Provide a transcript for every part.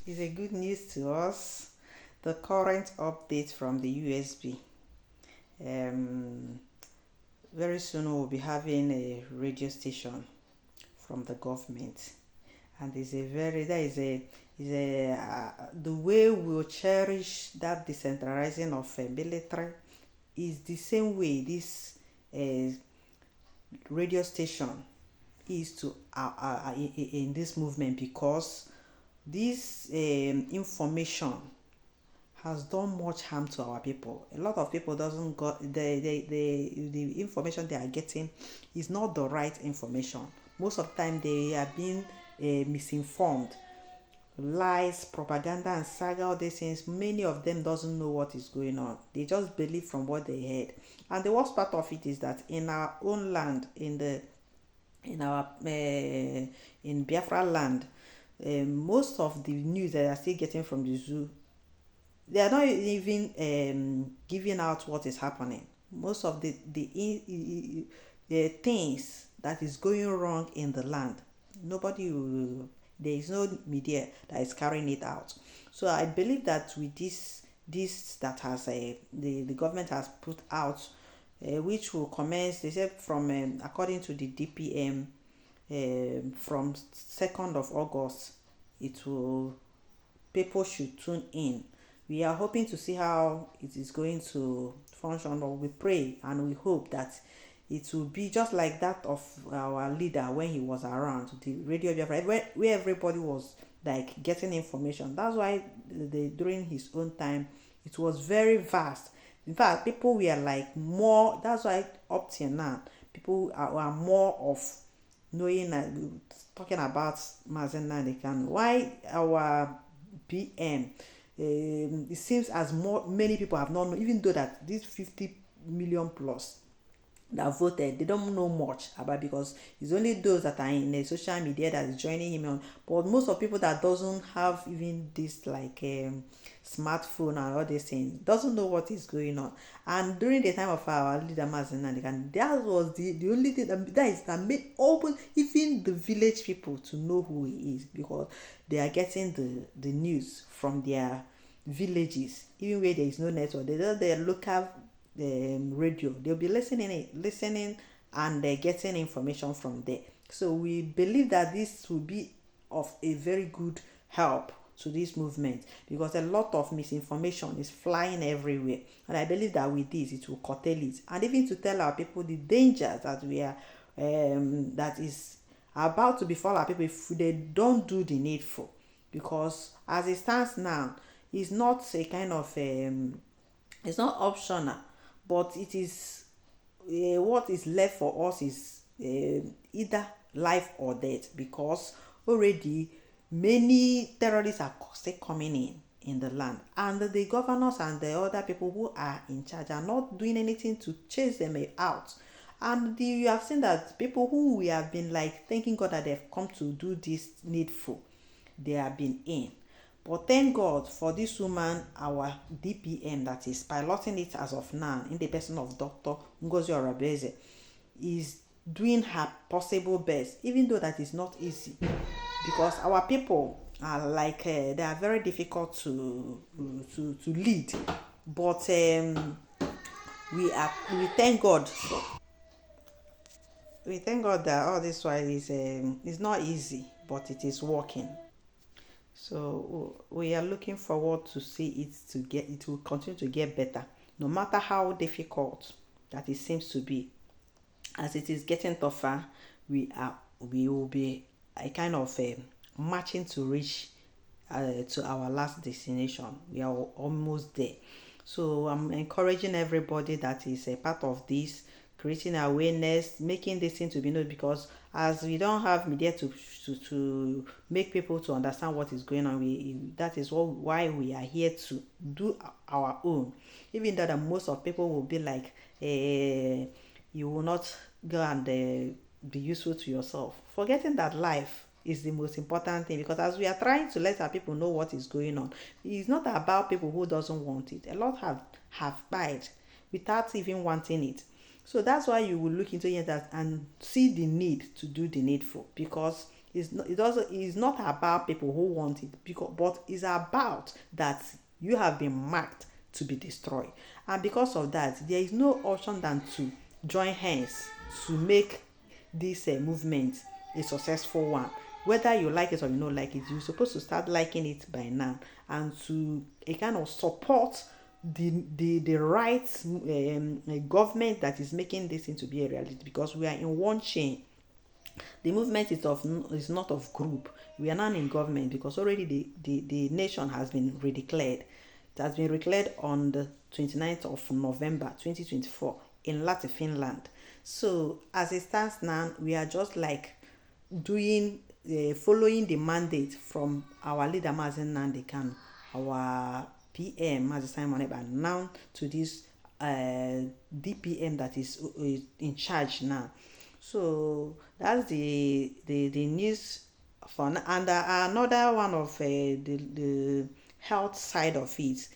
is a good news to us. The current update from the USB. Um, very soon we'll be having a radio station from the government, and the way we'll cherish that decentralizing of military is the same way this uh, radio station is to in this movement, because this information has done much harm to our people. A lot of people doesn't got the information they are getting is not the right information. Most of the time they are being misinformed. Lies, propaganda, and saga, all these things, many of them doesn't know what is going on. They just believe from what they heard. And the worst part of it is that in our own land, in our in Biafra land, most of the news that are still getting from the zoo, they are not even giving out what is happening. Most of the things that is going wrong in the land, nobody will, there is no media that is carrying it out. So I believe that with this that has the government has put out, which will commence, they said, from according to the DPM, from 2nd of August, it will, people should tune in. We are hoping to see how it is going to function, or we pray and we hope that it will be just like that of our leader when he was around, the radio Biafra, where everybody was like getting information. That's why during his own time it was very vast. In fact, people were like more. That's why up till now people are more of knowing, talking about Mazen Nandekan. Why our PM, it seems as more many people have not known, even though that these 50 million plus that voted, they don't know much about, because it's only those that are in the social media that is joining him on. But most of people that doesn't have even this like smartphone and all these things doesn't know what is going on. And during the time of our leader Mazen, that was the only thing that made open even the village people to know who he is, because they are getting the news from their villages, even where there is no network. They know their local radio, they'll be listening and getting information from there. So we believe that this will be of a very good help to this movement, because a lot of misinformation is flying everywhere, and I believe that with this it will curtail it, and even to tell our people the dangers that we are that is about to befall our people if they don't do the needful. Because as it stands now, it's not a kind of it's not optional, but it is what is left for us is either life or death, because already many terrorists are still coming in the land, and the governors and the other people who are in charge are not doing anything to chase them out. And you have seen that people who we have been like thanking God that they've come to do this needful, they have been in. But thank God for this woman, our DPM, that is piloting it as of now, in the person of Dr. Ngozi Orabeze, is doing her possible best, even though that is not easy, because our people are like they are very difficult to lead. But we thank God. We thank God that all this while is not easy, but it is working. So we are looking forward to see it will continue to get better, no matter how difficult that it seems to be. As it is getting tougher, we will be a kind of marching to reach to our last destination. We are almost there. So I'm encouraging everybody that is a part of this, creating awareness, making this thing to be known, because as we don't have media to make people to understand what is going on, that is why we are here to do our own. Even though that most of people will be like, you will not go and be useful to yourself, forgetting that life is the most important thing. Because as we are trying to let our people know what is going on, it's not about people who doesn't want it. A lot have died without even wanting it. So that's why you will look into it and see the need to do the needful, because It's not about people who want it, but it's about that you have been marked to be destroyed. And because of that, there is no option than to join hands to make this movement a successful one. Whether you like it or you don't like it, you're supposed to start liking it by now, and to a kind of support the right government that is making this into be a reality, because we are in one chain. The movement is not of group. We are now in government, because already the nation has been redeclared. It has been declared on the 29th of November 2024 in Lahti, Finland. So as it stands now, we are just like doing following the mandate from our leader Mazen Nnamdi Kanu, our PM Mazi Simon Ekpa, now to this DPM that is in charge now. So that's the news for now. And another one of the health side of it,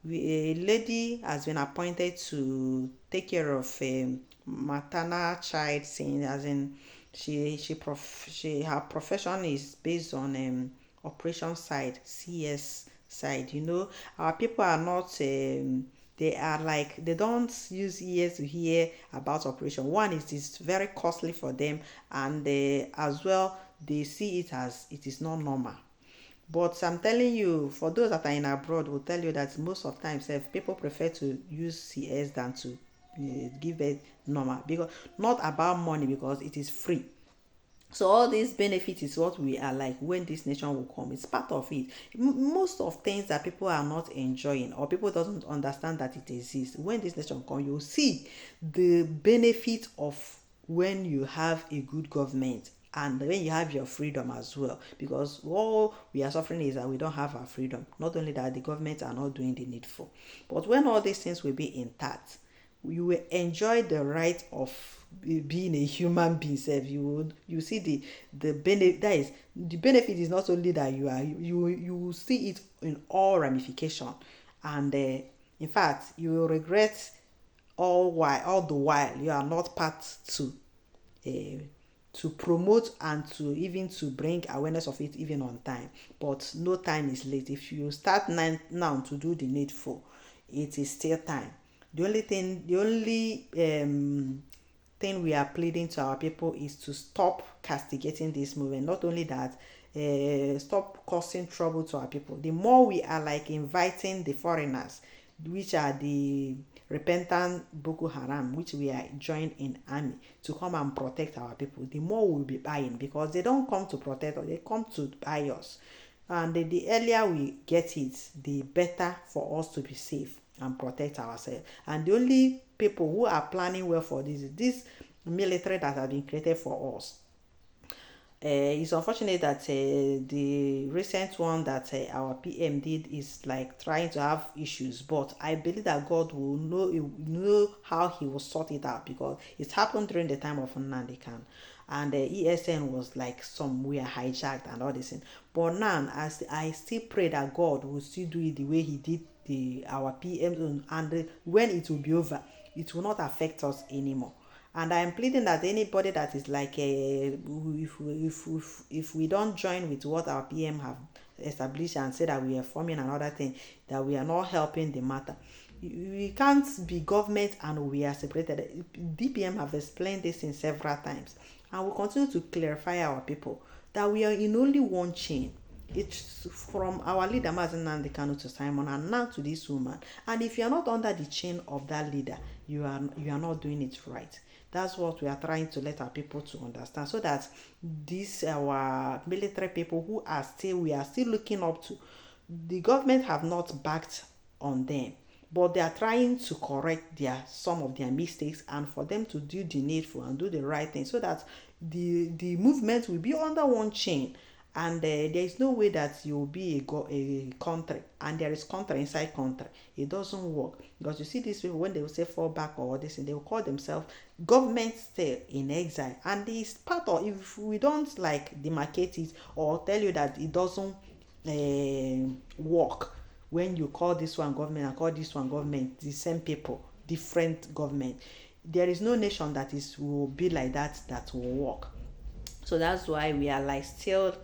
a lady has been appointed to take care of maternal child thing, as in her profession is based on operation side, CS side. Our people are not they are like, they don't use ears to hear about operation. One is it's very costly for them, and as well they see it as it is not normal. But I'm telling you, for those that are in abroad, will tell you that most of times people prefer to use CS than to give birth normal, because not about money, because it is free. So all these benefits is what we are like when this nation will come. It's part of it. Most of things that people are not enjoying, or people doesn't understand that it exists, when this nation come, you'll see the benefit of when you have a good government, and when you have your freedom as well. Because all we are suffering is that we don't have our freedom. Not only that, the government are not doing the needful. But when all these things will be intact, you will enjoy the right of being a human being. You see the benefit. That is, the benefit is not only that you will see it in all ramification, and in fact you will regret all the while you are not part to promote and to even to bring awareness of it even on time. But no time is late. If you start now to do the needful, it is still time. The only thing we are pleading to our people is to stop castigating this movement. Not only that, stop causing trouble to our people. The more we are like inviting the foreigners, which are the repentant Boko Haram, which we are joined in army, to come and protect our people, the more we'll be buying, because they don't come to protect us, they come to buy us. And the earlier we get it, the better for us to be safe and protect ourselves. And the only people who are planning well for this military that have been created for us. It's unfortunate that the recent one that our PM did is like trying to have issues, but I believe that God will know how he will sort it out, because it happened during the time of Nnamdi Kanu, and ESN was like somewhere hijacked and all this thing. But now, as I still pray that God will still do it the way he did our PM, and when it will be over, it will not affect us anymore. And I am pleading that anybody that is like, if we don't join with what our PM have established and say that we are forming another thing, that we are not helping the matter. We can't be government and we are separated. DPM have explained this in several times, and we continue to clarify our people that we are in only one chain. It's from our leader Mazi Nnamdi Kanu to Simon, and now to this woman. And if you are not under the chain of that leader, you are not doing it right. That's what we are trying to let our people to understand, so that these our military people who are we are still looking up to, the government have not backed on them, but they are trying to correct some of their mistakes, and for them to do the needful and do the right thing, so that the movement will be under one chain. And there is no way that you will be a country and there is country inside country. It doesn't work, because you see these people, when they will say fall back or this, they will call themselves government still in exile. And it's part of, if we don't like demarcate it or tell you that it doesn't work, when you call this one government and call this one government, the same people, different government, there is no nation that will be like that will work. So that's why we are like still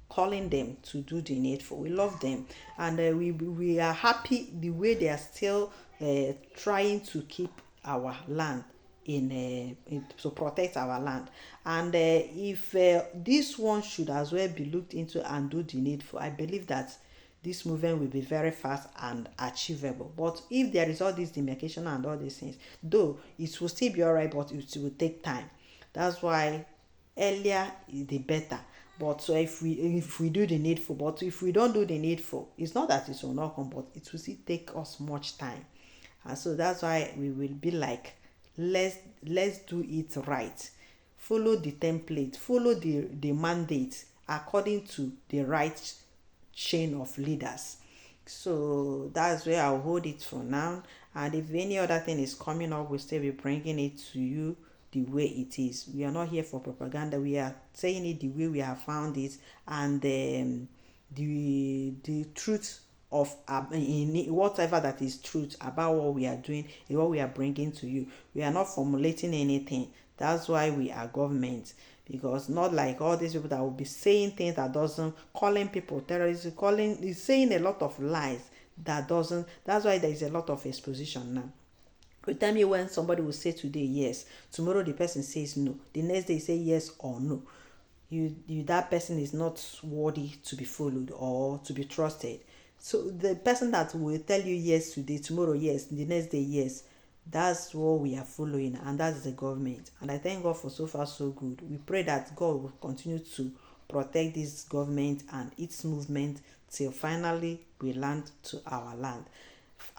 calling them to do the needful. We love them, and we are happy the way they are still trying to keep our land to protect our land. And if this one should as well be looked into and do the needful, I believe that this movement will be very fast and achievable. But if there is all this demarcation and all these things, though it will still be all right, but it will take time. That's why earlier the better. But so if we do the needful, but if we don't do the needful, it's not that it will not come, but it will still take us much time. And so that's why we will be like, let's do it right. Follow the template, follow the mandate according to the right chain of leaders. So that's where I'll hold it for now. And if any other thing is coming up, we'll still be bringing it to you the way it is. We are not here for propaganda. We are saying it the way we have found it, and the truth of in whatever that is truth about what we are doing is what we are bringing to you. We are not formulating anything. That's why we are government, because not like all these people that will be saying things that doesn't, calling people terrorists, calling is saying a lot of lies that doesn't. That's why there is a lot of exposition now. You tell me when somebody will say today yes, tomorrow the person says no, the next day say yes or no. You that person is not worthy to be followed or to be trusted. So the person that will tell you yes today, tomorrow yes, the next day yes, that's what we are following, and that's the government. And I thank God for so far so good. We pray that God will continue to protect this government and its movement till finally we land to our land.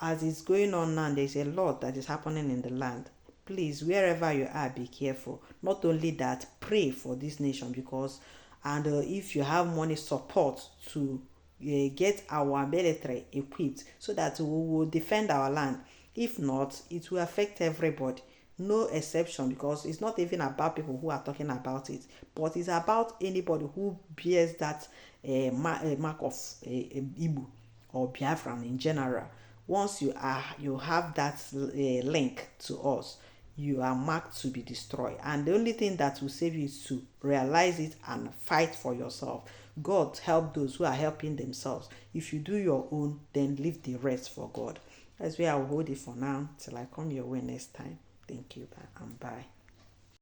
As it's going on now, there's a lot that is happening in the land. Please, wherever you are, be careful. Not only that, pray for this nation, because and if you have money, support to get our military equipped so that we will defend our land. If not, it will affect everybody, no exception, because it's not even about people who are talking about it, but it's about anybody who bears that mark of Igbo or Biafran in general. Once you have that link to us, you are marked to be destroyed, and the only thing that will save you is to realize it and fight for yourself. God help those who are helping themselves. If you do your own, then leave the rest for God. That's where I'll hold it for now till I come your way next time. Thank you and bye.